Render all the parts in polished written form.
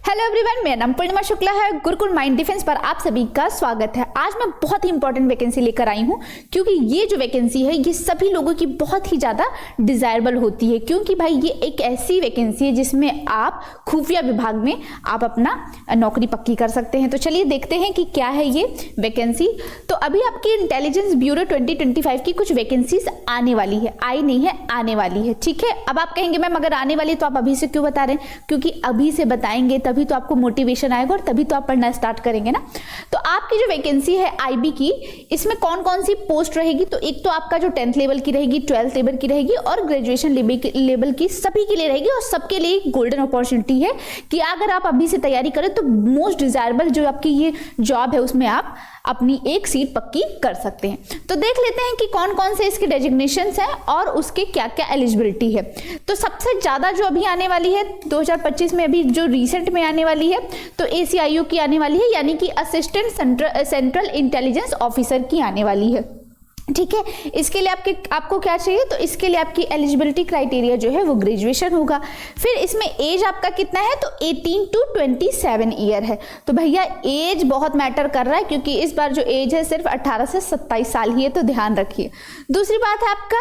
Hello everyone, मेरा नाम पूर्णिमा शुक्ला है। गुरुकुल माइंड डिफेंस पर आप सभी का स्वागत है। आज मैं बहुत ही इंपॉर्टेंट वैकेंसी लेकर आई हूँ, क्योंकि ये जो वैकेंसी है ये सभी लोगों की बहुत ही ज़्यादा डिजायरेबल होती है, क्योंकि भाई ये एक ऐसी वैकेंसी है जिसमें आप खुफिया विभाग में आप अपना नौकरी पक्की कर सकते हैं। तो चलिए देखते हैं कि क्या है ये वैकेंसी। तो अभी आपकी इंटेलिजेंस ब्यूरो 2025 की कुछ वैकेंसीज आने वाली है, आई नहीं है, आने वाली है, ठीक है। अब आप कहेंगे मैम अगर आने वाली तो आप अभी से क्यों बता रहे हैं? क्योंकि अभी से बताएंगे तभी तो आपको मोटिवेशन आएगा और तभी तो आप पढ़ना स्टार्ट करेंगे ना। तो आपकी जो वैकेंसी है आईबी की, इसमें कौन कौन सी पोस्ट रहेगी? तो एक तो आपका जो 10th लेवल की रहेगी, 12th लेवल की रहेगी और ग्रेजुएशन लेवल की सभी के लिए रहेगी। और सबके लिए गोल्डन अपॉर्चुनिटी है कि अगर आप अभी से तैयारी करें तो मोस्ट डिजायरेबल जो आपकी ये जॉब है उसमें आप अपनी एक सीट पक्की कर सकते हैं। तो देख लेते हैं कि कौन कौन से इसके डेजिग्नेशंस हैं और उसके क्या क्या एलिजिबिलिटी है। तो सबसे ज्यादा जो अभी आने वाली है 2025 में, अभी जो रिसेंट में आने वाली है, तो ACIO की आने वाली है, यानी कि असिस्टेंट सेंट्रल इंटेलिजेंस ऑफिसर की आने वाली है, ठीक है। इसके लिए आपको क्या चाहिए? तो इसके लिए आपकी एलिजिबिलिटी क्राइटेरिया जो है वो ग्रेजुएशन होगा। फिर इसमें एज आपका कितना है? तो 18 to 27 ईयर है। तो भैया एज बहुत मैटर कर रहा है, क्योंकि इस बार जो एज है सिर्फ 18 से 27 साल ही है, तो ध्यान रखिए। दूसरी बात है आपका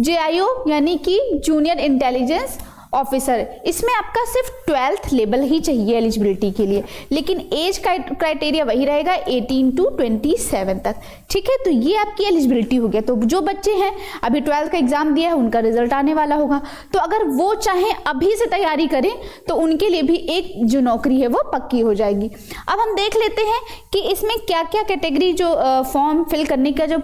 JIO यानी कि जूनियर इंटेलिजेंस ऑफिसर, इसमें आपका सिर्फ 12th लेवल ही चाहिए एलिजिबिलिटी के लिए, लेकिन एज क्राइटेरिया वही रहेगा 18 to 27 तक, ठीक है। तो ये आपकी एलिजिबिलिटी हो गया। तो जो बच्चे हैं अभी 12th का एग्जाम दिया है उनका रिजल्ट आने वाला होगा, तो अगर वो चाहें अभी से तैयारी करें तो उनके लिए भी एक जो नौकरी है वो पक्की हो जाएगी। अब हम देख लेते हैं कि इसमें क्या क्या कैटेगरी जो फॉर्म फिल करने का जो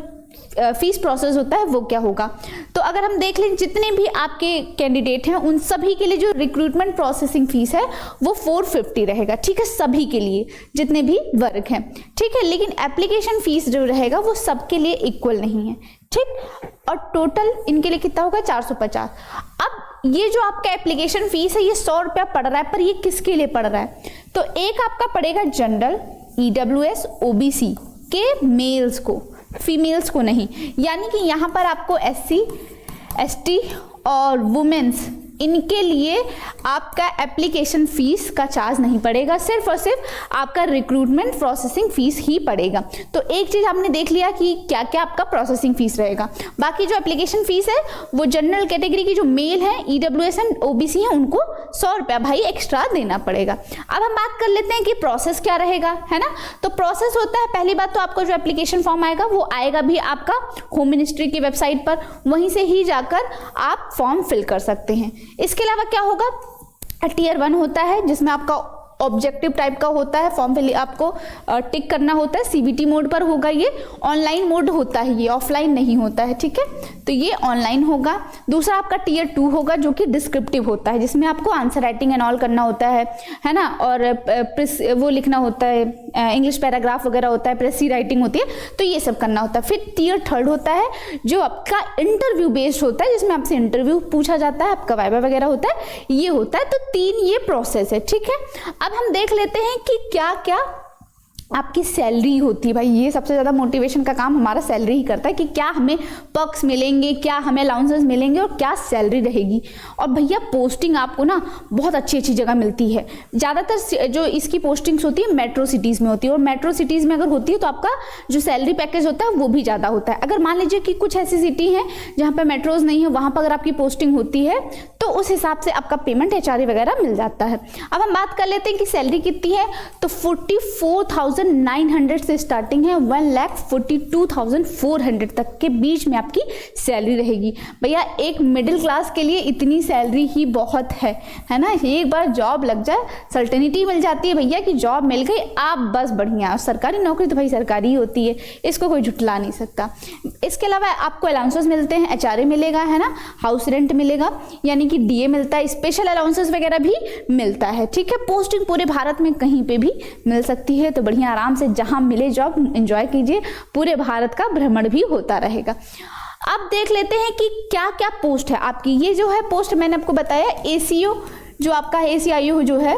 फीस प्रोसेस होता है वो क्या होगा। तो अगर हम देख लें जितने भी आपके कैंडिडेट हैं उन सभी के लिए जो रिक्रूटमेंट प्रोसेसिंग फीस है वो 450 रहेगा, ठीक है, सभी के लिए जितने भी वर्ग हैं, ठीक है। लेकिन एप्लीकेशन फीस जो रहेगा वो सबके लिए इक्वल नहीं है, ठीक। और टोटल इनके लिए कितना होगा? 450। अब ये जो आपका एप्लीकेशन फीस है ये 100 रुपया पड़ रहा है, पर ये किसके लिए पड़ रहा है? तो एक आपका पड़ेगा जनरल, EWS, OBC के मेल्स को, फीमेल्स को नहीं। यानी कि यहां पर आपको SC, ST और वुमेन्स, इनके लिए आपका एप्लीकेशन फीस का चार्ज नहीं पड़ेगा, सिर्फ और सिर्फ आपका रिक्रूटमेंट प्रोसेसिंग फीस ही पड़ेगा। तो एक चीज आपने देख लिया कि क्या क्या आपका प्रोसेसिंग फीस रहेगा। बाकी जो एप्लीकेशन फीस है वो जनरल कैटेगरी की जो मेल है, EWS एंड OBC है, उनको 100 रुपया भाई एक्स्ट्रा देना पड़ेगा। अब हम बात कर लेते हैं कि प्रोसेस क्या रहेगा, है ना। तो प्रोसेस होता है, पहली बात तो आपका जो एप्लीकेशन फॉर्म आएगा वो आएगा भी आपका होम मिनिस्ट्री की वेबसाइट पर, वहीं से ही जाकर आप फॉर्म फिल कर सकते हैं। इसके अलावा क्या होगा? Tier 1 होता है जिसमें आपका ऑब्जेक्टिव टाइप का होता है, फॉर्म फिल आपको टिक करना होता है, CBT मोड पर होगा, ये ऑनलाइन मोड होता है, ये ऑफलाइन नहीं होता है, ठीक है। तो ये ऑनलाइन होगा। दूसरा आपका Tier 2 होगा जो कि डिस्क्रिप्टिव होता है, जिसमें आपको आंसर राइटिंग एंड ऑल करना होता है ना, और वो लिखना होता है, इंग्लिश पैराग्राफ वगैरह होता है, प्रेसी राइटिंग होती है, तो ये सब करना होता है। फिर Tier 3 होता है जो आपका इंटरव्यू बेस्ड होता है, जिसमें आपसे इंटरव्यू पूछा जाता है, आपका वाइवा वगैरह होता है, ये होता है। तो 3 ये प्रोसेस है, ठीक है। अब हम देख लेते हैं कि क्या क्या आपकी सैलरी होती है। भाई ये सबसे ज़्यादा मोटिवेशन का काम हमारा सैलरी ही करता है कि क्या हमें पर्क्स मिलेंगे, क्या हमें अलाउंसेस मिलेंगे और क्या सैलरी रहेगी। और भैया पोस्टिंग आपको ना बहुत अच्छी अच्छी जगह मिलती है। ज़्यादातर जो इसकी पोस्टिंग्स होती है मेट्रो सिटीज़ में होती है, और मेट्रो सिटीज़ में अगर होती है तो आपका जो सैलरी पैकेज होता है वो भी ज़्यादा होता है। अगर मान लीजिए कि कुछ ऐसी सिटी हैं जहाँ पर मेट्रोज नहीं है, वहाँ पर अगर आपकी पोस्टिंग होती है तो उस हिसाब से आपका पेमेंट HRA वगैरह मिल जाता है। अब हम बात कर लेते हैं कि सैलरी कितनी है। तो 44,900 से स्टार्टिंग है, 1,42,400 तक के बीच में आपकी सैलरी रहेगी। भैया एक मिडिल क्लास के लिए इतनी सैलरी ही बहुत है ना। एक बार जॉब लग जाए, सर्टेनिटी मिल जाती है भैया कि जॉब मिल गई, आप बस बढ़िया। सरकारी नौकरी तो भाई सरकारी ही होती है, इसको कोई झुटला नहीं सकता। इसके अलावा आपको अलाउंसेस मिलते हैं, HRA मिलेगा, है ना, हाउस रेंट मिलेगा, यानी कि DA मिलता है, स्पेशल अलाउंसेस वगैरह भी मिलता है, ठीक है। पोस्टिंग पूरे भारत में कहीं पे भी मिल सकती है, तो बढ़िया आराम से जहां मिले जॉब एंजॉय कीजिए, पूरे भारत का भ्रमण भी होता रहेगा। अब देख लेते हैं कि क्या क्या पोस्ट है आपकी। ये जो है पोस्ट मैंने आपको बताया, ACO जो आपका ACIO जो है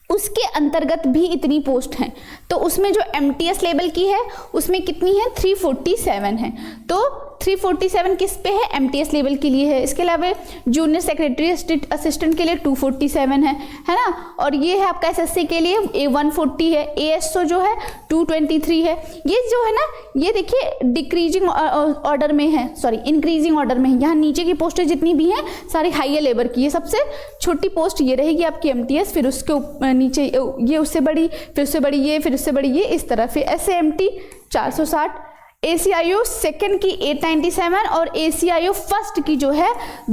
उसके अंतर्गत भी इतनी पोस्ट हैं। तो उसमें जो MTS लेवल की है उसमें कितनी है? 347 है। तो 347 किस पे है, एमटीएस लेवल के लिए है। इसके अलावा जूनियर सेक्रेटरी असिस्टेंट के लिए 247 है ना। और ये है आपका एसएससी के लिए 140 है। एएसओ जो है 223 है। ये जो है ना, ये देखिए डिक्रीजिंग ऑर्डर में है, सॉरी इंक्रीजिंग ऑर्डर में है। यहाँ नीचे की पोस्टें जितनी भी हैं सारी हाईयर लेबर की है। सबसे छोटी पोस्ट ये रहेगी आपकी एमटीएस, फिर उसके नीचे ये उससे बड़ी, फिर उससे बड़ी ये, फिर उससे बड़ी ये, इस तरह। फिर एसएमटी 460, ACIO सेकंड की 897 और ACIO फर्स्ट की जो है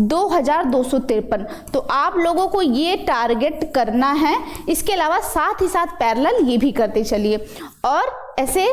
2253। तो आप लोगों को ये टारगेट करना है। इसके अलावा साथ ही साथ पैरेलल ये भी करते चलिए। और ऐसे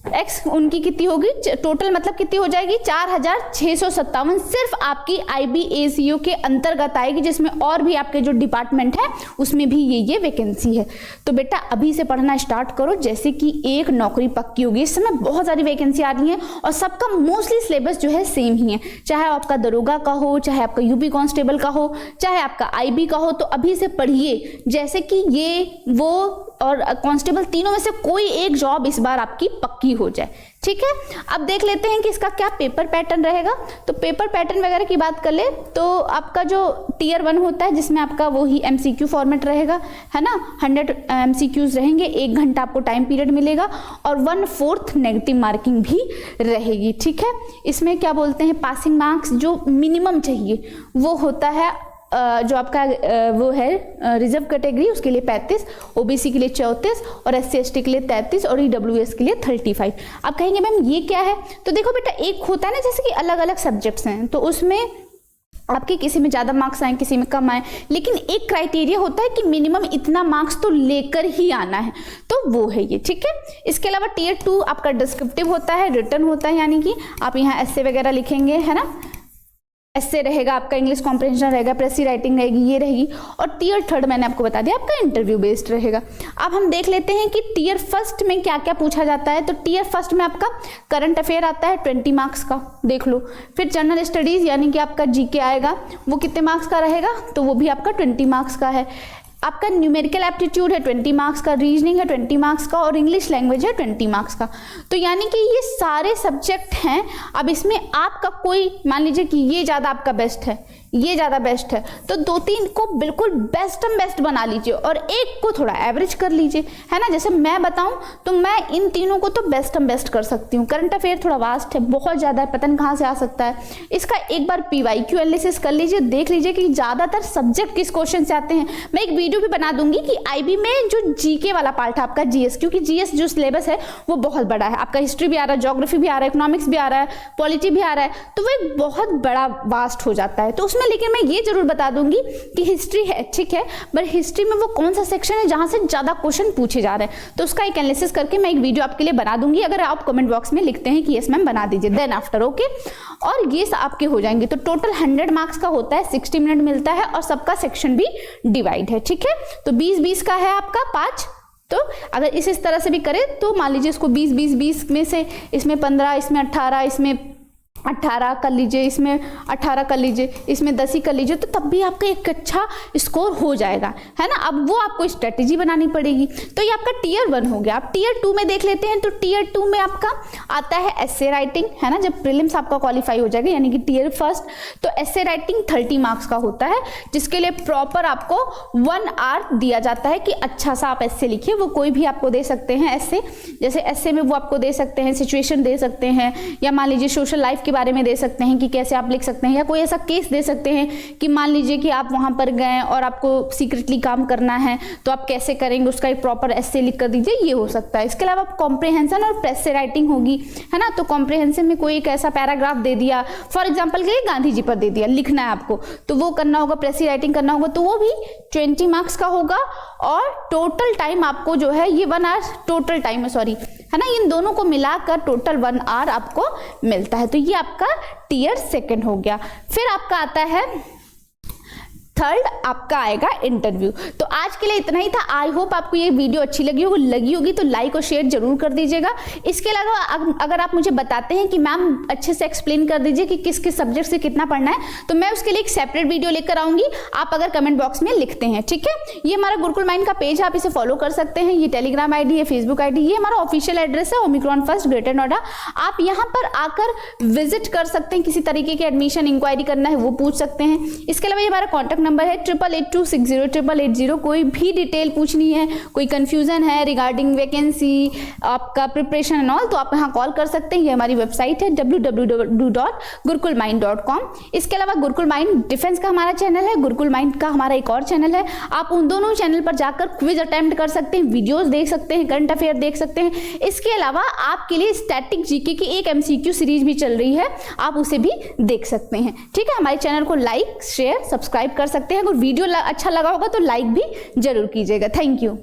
एक्स उनकी कितनी होगी, टोटल मतलब कितनी हो जाएगी, 4657 सिर्फ आपकी IBACO के अंतर्गत आएगी, जिसमें और भी आपके जो डिपार्टमेंट है उसमें भी ये वैकेंसी है। तो बेटा अभी से पढ़ना स्टार्ट करो, जैसे कि एक नौकरी पक्की होगी। इस समय बहुत सारी वैकेंसी आ रही है और सबका मोस्टली सिलेबस जो है सेम ही है, चाहे आपका दरोगा का हो, चाहे आपका यूपी कांस्टेबल का हो, चाहे आपका IB का हो। तो अभी से पढ़िए, जैसे कि ये वो और कांस्टेबल तीनों में से कोई एक जॉब इस बार आपकी पक्की हो जाए। ठीक है, अब देख लेते हैं कि इसका क्या पेपर पैटर्न रहेगा। तो पेपर पैटर्न वगैरह की बात कर ले तो आपका जो टियर 1 होता है, जिसमें आपका वही MCQ फॉर्मेट रहेगा, है ना। 100 MCQs रहेंगे, 1 घंटा आपको टाइम पीरियड मिलेगा और 1/4 नेगेटिव मार्किंग भी रहेगी। ठीक है, इसमें क्या बोलते हैं, पासिंग मार्क्स जो मिनिमम चाहिए वो होता है जो आपका वो है रिजर्व कैटेगरी, उसके लिए 35, OBC के लिए 34 और SC ST के लिए 33 और EWS के लिए 35। आप कहेंगे मैम ये क्या है, तो देखो बेटा एक होता है ना जैसे कि अलग अलग सब्जेक्ट्स हैं, तो उसमें आपके किसी में ज़्यादा मार्क्स आए, किसी में कम आए, लेकिन एक क्राइटेरिया होता है कि मिनिमम इतना मार्क्स तो लेकर ही आना है, तो वो है ये। ठीक है, इसके अलावा टियर 2 आपका डिस्क्रिप्टिव होता है, रिटन होता है, यानी कि आप यहाँ ऐसे वगैरह लिखेंगे, है ना। ऐसे रहेगा आपका, इंग्लिश कॉम्प्रिहेंशन रहेगा, प्रेसी राइटिंग रहेगी, ये रहेगी। और टियर 3 मैंने आपको बता दिया आपका इंटरव्यू बेस्ड रहेगा। अब हम देख लेते हैं कि टियर 1 में क्या क्या पूछा जाता है। तो टियर 1 में आपका करंट अफेयर आता है 20 मार्क्स का, देख लो। फिर जनरल स्टडीज यानी कि आपका GK आएगा, वो कितने मार्क्स का रहेगा, तो वो भी आपका 20 मार्क्स का है। आपका न्यूमेरिकल एप्टीट्यूड है 20 मार्क्स का, रीजनिंग है 20 मार्क्स का और इंग्लिश लैंग्वेज है 20 मार्क्स का। तो यानी कि ये सारे सब्जेक्ट हैं। अब इसमें आपका कोई मान लीजिए कि ये ज़्यादा आपका बेस्ट है, ये ज़्यादा बेस्ट है, तो 2-3 को बिल्कुल बेस्ट बना लीजिए और एक को थोड़ा एवरेज कर लीजिए, है ना। जैसे मैं बताऊं तो मैं इन तीनों को तो बेस्ट कर सकती हूँ। करंट अफेयर थोड़ा वास्ट है, बहुत ज़्यादा है, पता नहीं कहाँ से आ सकता है। इसका एक बार PYQ एनालिसिस कर लीजिए, देख लीजिए कि ज़्यादातर सब्जेक्ट किस क्वेश्चन से आते हैं। मैं एक वीडियो भी बना दूंगी कि IB में जो GK वाला पार्ट है आपका GS, क्योंकि GS जो सिलेबस है वो बहुत बड़ा है, आपका हिस्ट्री भी आ रहा है, ज्योग्राफी भी आ रहा है, इकोनॉमिक्स भी आ रहा है, पॉलिटी भी आ रहा है, तो वो एक बहुत बड़ा वास्ट हो जाता है। तो उसमें लेकिन मैं ये जरूर बता दूंगी कि हिस्ट्री है, ठीक है, पर हिस्ट्री में वो कौन सा सेक्शन है जहां से ज्यादा क्वेश्चन पूछे जा रहे हैं, तो उसका एक एनालिसिस करके मैं एक वीडियो आपके लिए बना दूंगी। अगर आप कमेंट बॉक्स में लिखते हैं कि यस मैम बना दीजिए, देन आफ्टर ओके। और ये आपके हो जाएंगे। तो टोटल 100 मार्क्स का होता है, 60 मिनट मिलता है और सबका सेक्शन भी डिवाइड है। ठीक है, तो 20-20 का है आपका 5। तो अगर इस तरह से भी करें तो मान लीजिए इसको 20 में से इसमें 15, इसमें 18, इसमें 18 कर लीजिए, इसमें 18 कर लीजिए, इसमें 10 ही कर लीजिए, तो तब भी आपका एक अच्छा स्कोर हो जाएगा, है ना। अब वो आपको स्ट्रेटेजी बनानी पड़ेगी। तो ये आपका टियर 1 हो गया। आप टियर 2 में देख लेते हैं। तो टियर 2 में आपका आता है एसे राइटिंग, है ना। जब प्रीलिम्स आपका क्वालिफाई हो जाएगा यानी कि टियर 1, तो एसे राइटिंग 30 मार्क्स का होता है, जिसके लिए प्रॉपर आपको 1 आवर दिया जाता है कि अच्छा सा आप एसे लिखिए। वो कोई भी आपको दे सकते हैं एसे, जैसे एसे में वो आपको दे सकते हैं सिचुएशन दे सकते हैं, या मान लीजिए सोशल लाइफ के बारे में दे सकते हैं कि कैसे आप लिख सकते हैं, या कोई ऐसा केस दे सकते हैं कि मान लीजिए कि आप वहां पर गए और आपको सीक्रेटली काम करना है तो आप कैसे करेंगे, उसका एक प्रॉपर एसे लिख कर दीजिए, ये हो सकता है। इसके अलावा कॉम्प्रिहेंशन और प्रेस से राइटिंग होगी, है ना। तो कॉम्प्रिहेंशन में कोई एक ऐसा पैराग्राफ दे दिया, फॉर एग्जाम्पल के लिए गांधी जी पर दे दिया, लिखना है आपको, तो वो करना होगा, प्रेस राइटिंग करना होगा, तो वो भी 20 मार्क्स का होगा। और टोटल टाइम आपको जो है ये 1 आवर टोटल टाइम है, सॉरी, है ना, इन दोनों को मिलाकर टोटल 1 आवर आपको मिलता है। तो ये आपका टियर 2 हो गया। फिर आपका आता है थर्ड आपका आएगा इंटरव्यू। तो आज के लिए इतना ही था। आई होप आपको ये वीडियो अच्छी लगी होगी तो लाइक और शेयर जरूर कर दीजिएगा। इसके अलावा अगर आप मुझे बताते हैं कि मैम अच्छे से एक्सप्लेन कर दीजिए कि किस किस सब्जेक्ट से कितना पढ़ना है, तो मैं उसके लिए एक सेपरेट वीडियो लेकर आऊंगी, आप अगर कमेंट बॉक्स में लिखते हैं, ठीक है। ये हमारा गुरुकुल माइंड का पेज, आप इसे फॉलो कर सकते हैं। ये टेलीग्राम आईडी है, फेसबुक आईडी, ये हमारा ऑफिशियल एड्रेस है, ओमिक्रॉन फर्स्ट, ग्रेटर नोएडा। आप यहाँ पर आकर विजिट कर सकते हैं, किसी तरीके की एडमिशन इंक्वायरी करना है वो पूछ सकते हैं। इसके अलावा ये हमारा कॉन्टैक्ट नंबर है 8882608880। कोई भी डिटेल पूछनी है, कोई कंफ्यूजन है रिगार्डिंग वैकेंसी, आपका प्रिपरेशन एंड ऑल, तो आप यहाँ कॉल कर सकते हैं। ये हमारी वेबसाइट है www.gurukulmind.com। इसके अलावा गुरुकुल माइंड डिफेंस का हमारा चैनल है, गुरुकुल माइंड का हमारा एक और चैनल है। आप उन दोनों चैनल पर जाकर क्विज अटेम्प्ट कर सकते हैं, वीडियोस देख सकते हैं, करंट अफेयर देख सकते हैं। इसके अलावा आपके लिए स्टैटिक जीके की एक MCQ सीरीज भी चल रही है, आप उसे भी देख सकते हैं, ठीक है। हमारे चैनल को लाइक शेयर सब्सक्राइब कर सकते हैं। अगर वीडियो अच्छा लगा होगा तो लाइक भी जरूर कीजिएगा। Thank you.